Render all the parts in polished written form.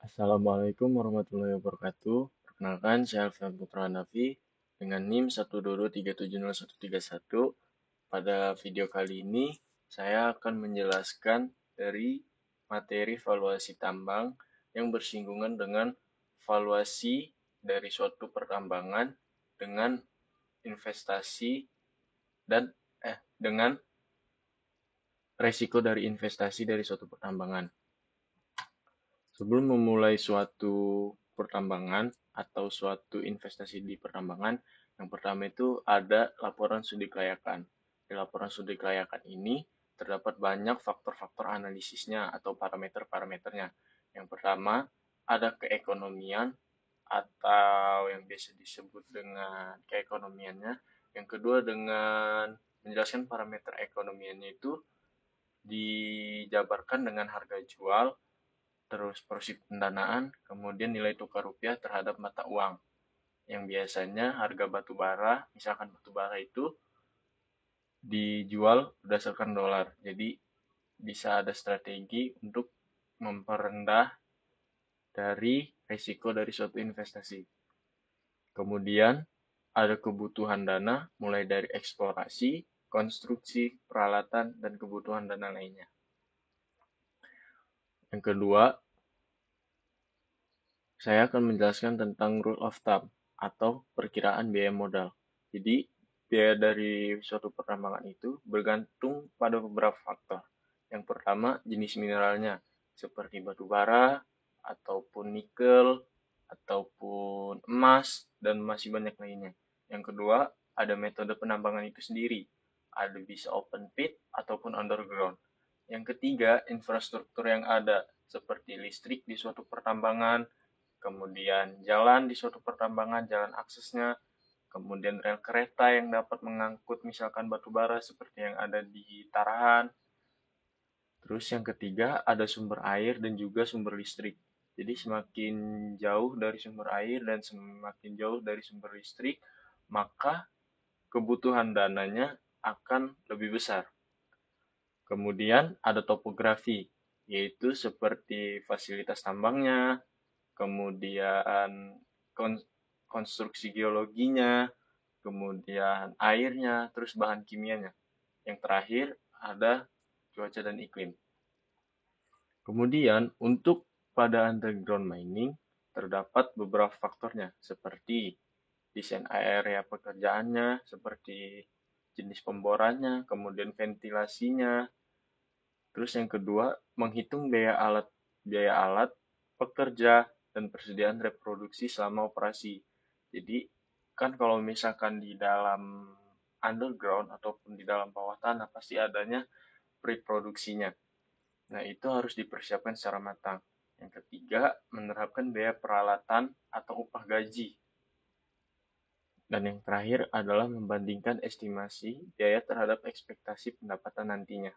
Assalamualaikum warahmatullahi wabarakatuh. Perkenalkan, saya Alfian Putra Hanafi dengan NIM 122370131. Pada video kali ini, saya akan menjelaskan dari materi valuasi tambang yang bersinggungan dengan valuasi dari suatu pertambangan dengan investasi dan dengan resiko dari investasi dari suatu pertambangan. Sebelum memulai suatu pertambangan atau suatu investasi di pertambangan, yang pertama itu ada laporan studi kelayakan. Di laporan studi kelayakan ini terdapat banyak faktor-faktor analisisnya atau parameter-parameternya. Yang pertama, ada keekonomian atau yang biasa disebut dengan keekonomiannya. Yang kedua, dengan menjelaskan parameter ekonomiannya itu dijabarkan dengan harga jual, terus proses pendanaan, kemudian nilai tukar rupiah terhadap mata uang. Yang biasanya harga batu bara, misalkan batu bara itu dijual berdasarkan dolar. Jadi bisa ada strategi untuk memperendah dari risiko dari suatu investasi. Kemudian ada kebutuhan dana mulai dari eksplorasi, konstruksi, peralatan, dan kebutuhan dana lainnya. Yang kedua, saya akan menjelaskan tentang rule of thumb atau perkiraan biaya modal. Jadi, biaya dari suatu pertambangan itu bergantung pada beberapa faktor. Yang pertama, jenis mineralnya, seperti batu bara, ataupun nikel, ataupun emas, dan masih banyak lainnya. Yang kedua, ada metode penambangan itu sendiri. Ada bisa open pit ataupun underground. Yang ketiga, infrastruktur yang ada, seperti listrik di suatu pertambangan, kemudian jalan di suatu pertambangan, jalan aksesnya, kemudian rel kereta yang dapat mengangkut misalkan batu bara seperti yang ada di Tarahan. Terus yang ketiga ada sumber air dan juga sumber listrik. Jadi semakin jauh dari sumber air dan semakin jauh dari sumber listrik, maka kebutuhan dananya akan lebih besar. Kemudian ada topografi, yaitu seperti fasilitas tambangnya, kemudian konstruksi geologinya, kemudian airnya, terus bahan kimianya. Yang terakhir ada cuaca dan iklim. Kemudian untuk pada underground mining terdapat beberapa faktornya seperti desain area pekerjaannya, seperti jenis pemborannya, kemudian ventilasinya. Terus yang kedua, menghitung biaya alat, pekerja, dan persediaan reproduksi selama operasi. Jadi, kan kalau misalkan di dalam underground ataupun di dalam bawah tanah pasti adanya reproduksinya. Nah, itu harus dipersiapkan secara matang. Yang ketiga, menerapkan biaya peralatan atau upah gaji. Dan yang terakhir adalah membandingkan estimasi biaya terhadap ekspektasi pendapatan nantinya.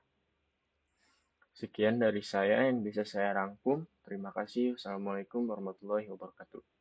Sekian dari saya yang bisa saya rangkum. Terima kasih. Wassalamualaikum warahmatullahi wabarakatuh.